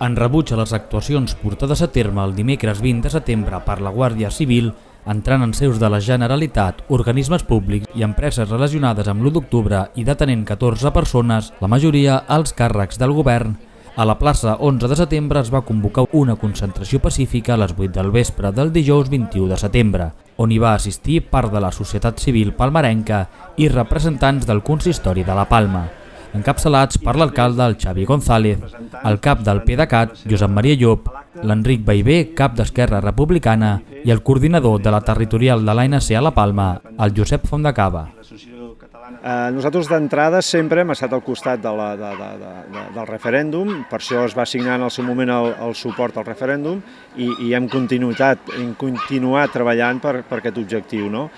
En rebuig a les actuacions portades a terme el dimecres 20 de setembre per la Guàrdia Civil, entrant en seus de la Generalitat, organismes públics i empreses relacionades amb l'1 d'octubre i detenent 14 persones, la majoria alts càrrecs del govern, a la plaça 11 de setembre es va convocar una concentració pacífica a les 8 del vespre del dijous 21 de setembre, on hi va assistir part de la societat civil palmarenca i representants del consistori de la Palma, encapçalats per l'alcalde, el Xavi González, el cap del PDeCAT, Josep Maria Llop, l'Enric Ballbé, cap d'Esquerra Republicana, i el coordinador de la territorial de l'ANC a la Palma, el Josep Fontdecaba. Nosaltres d'entrada sempre hem estat al costat del referèndum, per això es va signar en el seu moment el suport al referèndum i hem continuat treballant per aquest objectiu, no?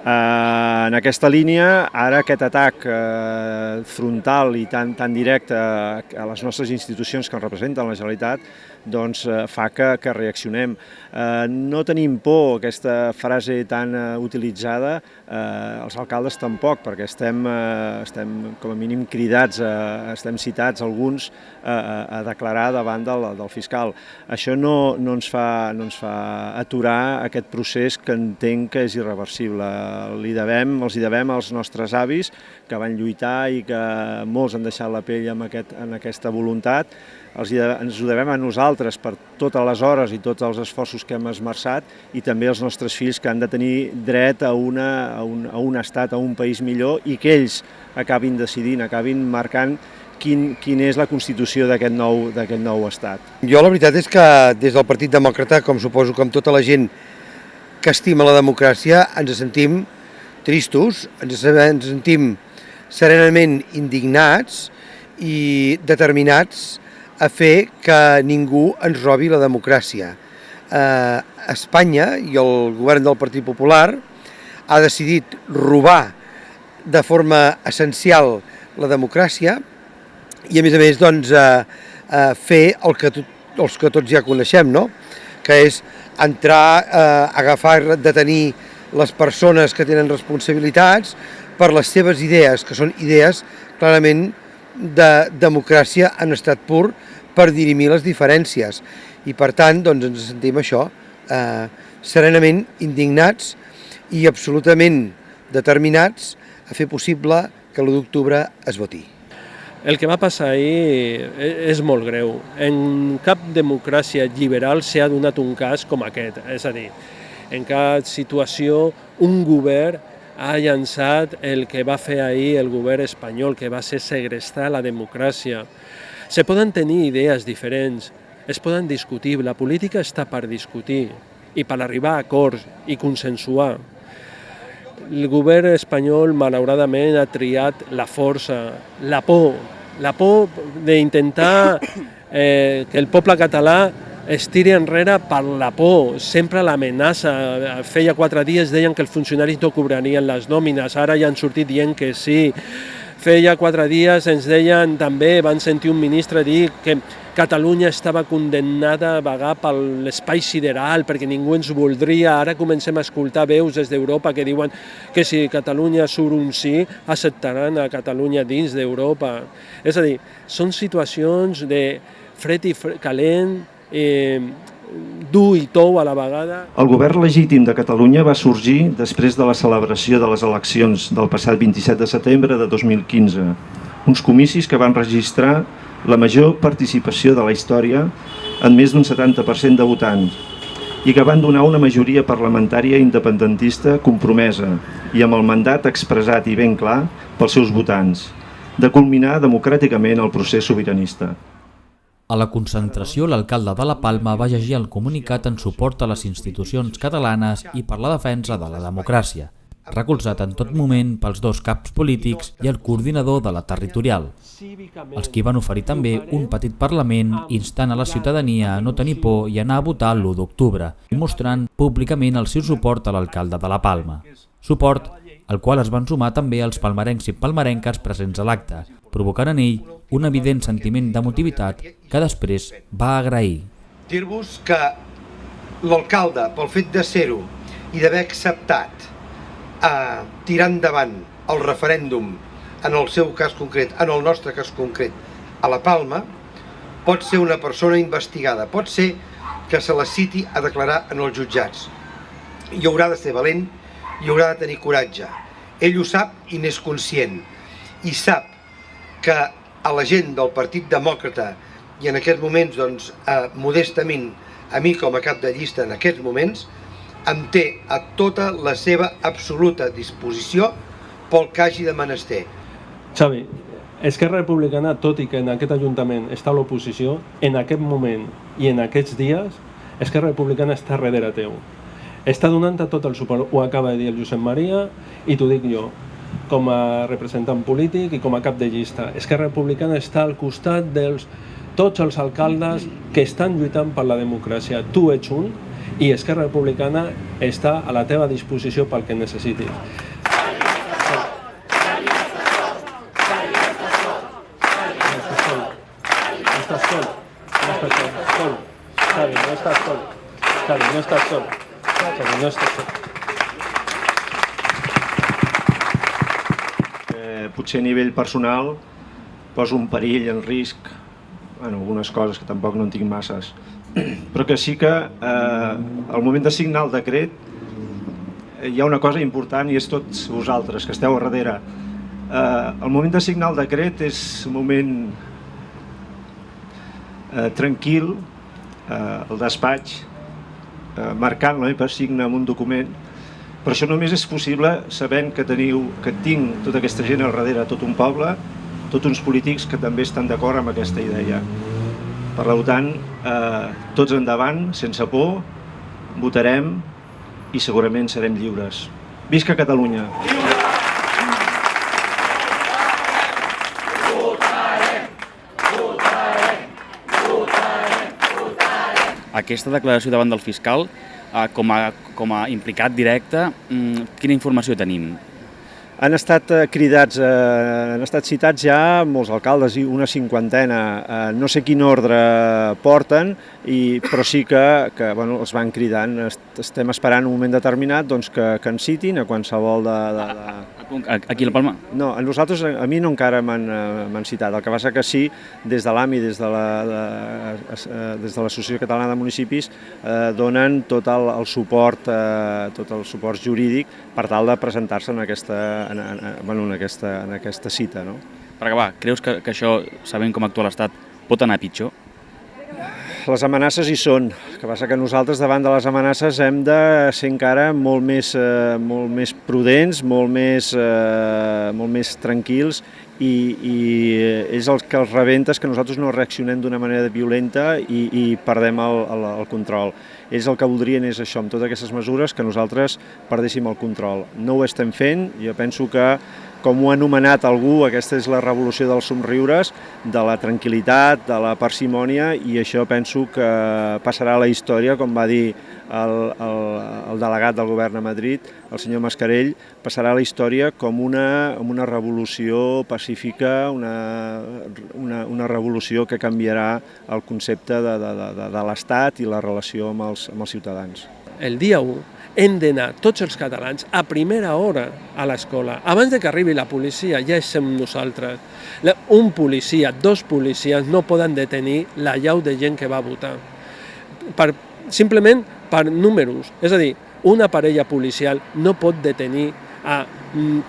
En aquesta línia, ara aquest atac frontal i tan directe a les nostres institucions que ens representen la Generalitat doncs fa que reaccionem. No tenim por, aquesta frase tan utilitzada, els alcaldes tampoc, perquè estem com a mínim cridats, estem citats alguns a declarar davant del fiscal. Això no ens fa aturar aquest procés que entenc que és irreversible. Els hi devem als nostres avis que van lluitar i que molts han deixat la pell en aquesta voluntat. Ens ho devem a nosaltres per totes les hores i tots els esforços que hem esmerçat i també als nostres fills que han de tenir dret a un estat, a un país millor i que ells acabin decidint, acabin marcant quina és la constitució d'aquest nou estat. Jo la veritat és que des del Partit Demòcrata, com suposo que amb tota la gent que estima la democràcia, ens sentim tristos, ens sentim serenament indignats i determinats a fer que ningú ens robi la democràcia. Espanya i el govern del Partit Popular ha decidit robar de forma essencial la democràcia i a més doncs, fer els que tots ja coneixem, no? Que és entrar, agafar, detenir les persones que tenen responsabilitats per les seves idees, que són idees clarament de democràcia en estat pur per dirimir les diferències. I per tant doncs, ens sentim això, serenament indignats i absolutament determinats a fer possible que l'1 d'octubre es voti. El que va passar ahir és molt greu. En cap democràcia liberal s'ha donat un cas com aquest. És a dir, en cap situació un govern ha llançat el que va fer ahir el govern espanyol, que va ser segrestar la democràcia. Se poden tenir idees diferents, es poden discutir, la política està per discutir i per arribar a acords i consensuar. El govern espanyol, malauradament, ha triat la força, la por d'intentar que el poble català es tiri enrere per la por, sempre l'amenaça. Feia 4 dies deien que els funcionaris no cobrarien les nòmines, ara ja han sortit dient que sí. Feia 4 dies ens deien també, van sentir un ministre dir que Catalunya estava condemnada a vagar per l'espai sideral perquè ningú ens voldria. Ara comencem a escoltar veus des d'Europa que diuen que si Catalunya surt un sí, acceptaran a Catalunya dins d'Europa. És a dir, són situacions de fred i calent, dur i tou a la vegada. El govern legítim de Catalunya va sorgir després de la celebració de les eleccions del passat 27 de setembre de 2015, uns comicis que van registrar la major participació de la història en més d'un 70% de votants i que van donar una majoria parlamentària independentista compromesa i amb el mandat expressat i ben clar pels seus votants, de culminar democràticament el procés sobiranista. A la concentració, l'alcalde de la Palma va llegir el comunicat en suport a les institucions catalanes i per la defensa de la democràcia, recolzat en tot moment pels 2 caps polítics i el coordinador de la territorial, els qui van oferir també un petit parlament instant a la ciutadania a no tenir por i anar a votar l'1 d'octubre i mostrant públicament el seu suport a l'alcalde de la Palma. Suport al qual es van sumar també els palmarencs i palmarenques presents a l'acte, provocant en ell un evident sentiment d'emotivitat que després va agrair. Dir-vos que l'alcalde, pel fet de ser-ho i d'haver acceptat tirar endavant el referèndum en el seu cas concret, en el nostre cas concret, a la Palma, pot ser una persona investigada, pot ser que se la citi a declarar en els jutjats. I haurà de ser valent i haurà de tenir coratge. Ell ho sap i n'és conscient. I sap que a la gent del Partit Demòcrata, i en aquests moments, doncs, modestament, a mi com a cap de llista en aquests moments, em té a tota la seva absoluta disposició pel que hagi de menester. Xavi, Esquerra Republicana, tot i que en aquest Ajuntament està a l'oposició, en aquest moment i en aquests dies, Esquerra Republicana està darrere teu. Està donant tot el suport, ho acaba de dir el Josep Maria, i t'ho dic jo, com a representant polític i com a cap de llista. Esquerra Republicana està al costat de tots els alcaldes que estan lluitant per la democràcia. Tu ets un, i Esquerra Republicana està a la teva disposició pel que necessitis. Potser a nivell personal poso en perill, en risc, algunes coses que tampoc no en tinc masses, però que sí que al moment de signar el decret hi ha una cosa important i és tots vosaltres que esteu a darrere. El moment de signar el decret és un moment tranquil, el despatx, marcant la meva signa en un document, però això només és possible sabent que tinc tota aquesta gent al darrere, tot un poble, tots uns polítics que també estan d'acord amb aquesta idea. Per tant, tots endavant, sense por, votarem i segurament serem lliures. Visca Catalunya! Aquesta declaració davant del fiscal, com a implicat directe, quina informació tenim? Han estat citats ja molts alcaldes, una cinquantena, no sé quin ordre porten, però sí que els van cridant. Estem esperant un moment determinat que ens citin a qualsevol de... Aquí a la Palma? No, a mi no encara m'han citat. El que passa que sí, des de l'AMI, des de l'Associació Catalana de Municipis, donen tot el suport jurídic per tal de presentar-se en aquesta cita. Per acabar, creus que això, sabent com actua l'Estat, pot anar pitjor? Les amenaces hi són, el que passa que nosaltres davant de les amenaces hem de ser encara molt més prudents, molt més tranquils, i és el que els rebenta és que nosaltres no reaccionem d'una manera violenta i perdem el control. Ells el que voldrien és això, amb totes aquestes mesures, que nosaltres perdéssim el control. No ho estem fent, jo penso que, com ho ha anomenat algú, aquesta és la revolució dels somriures, de la tranquil·litat, de la parsimònia, i això penso que passarà a la història, com va dir el delegat del govern a Madrid, el senyor Mascarell, passarà a la història com una revolució pacífica, una revolució que canviarà el concepte de l'Estat i la relació amb els ciutadans. El dia 1 hem d'anar tots els catalans a primera hora a l'escola. Abans que arribi la policia ja som nosaltres. Un policia, dos policies no poden detenir la llau de gent que va votar. Simplement per números. És a dir, una parella policial no pot detenir a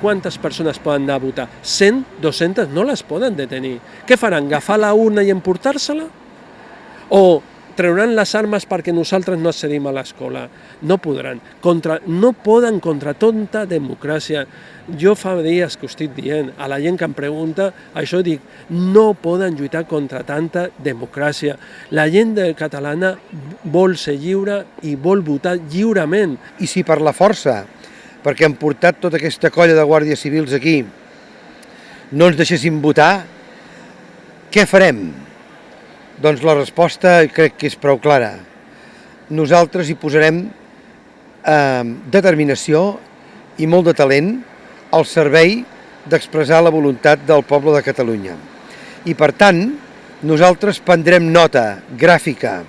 quantes persones poden anar a votar. 100, 200 no les poden detenir. Què faran? Agafar la urna i emportar-se-la? O trauran les armes perquè nosaltres no accedim a l'escola? No podran. No poden contra tota democràcia. Jo fa dies que ho estic dient, a la gent que em pregunta, això dic, no poden lluitar contra tanta democràcia. La gent catalana vol ser lliure i vol votar lliurement. I si per la força, perquè han portat tota aquesta colla de guàrdies civils aquí, no ens deixessin votar, què farem? Doncs la resposta crec que és prou clara. Nosaltres hi posarem determinació i molt de talent al servei d'expressar la voluntat del poble de Catalunya. I per tant, nosaltres prendrem nota gràfica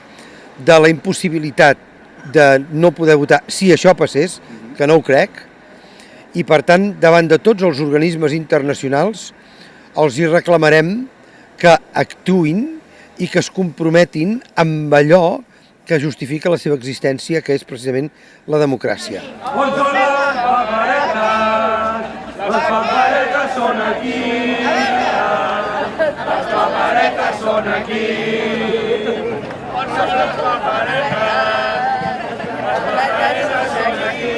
de la impossibilitat de no poder votar si això passés, que no ho crec, i per tant, davant de tots els organismes internacionals, els hi reclamarem que actuïn i que es comprometin amb allò que justifica la seva existència, que és precisament la democràcia. Les paperetes són aquí, les paperetes són aquí. Les paperetes són aquí.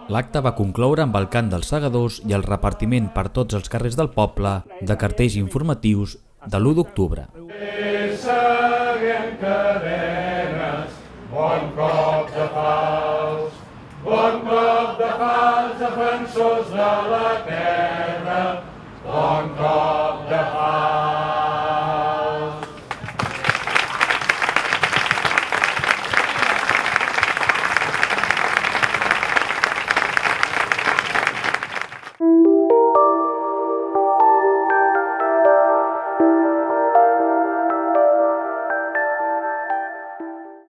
L'acte va concloure amb el cant dels segadors i el repartiment per tots els carrers del poble de cartells informatius de l'1 d'octubre. Seguem cadenes, bon cop de fals, defensors de la terra, bon cop de fals.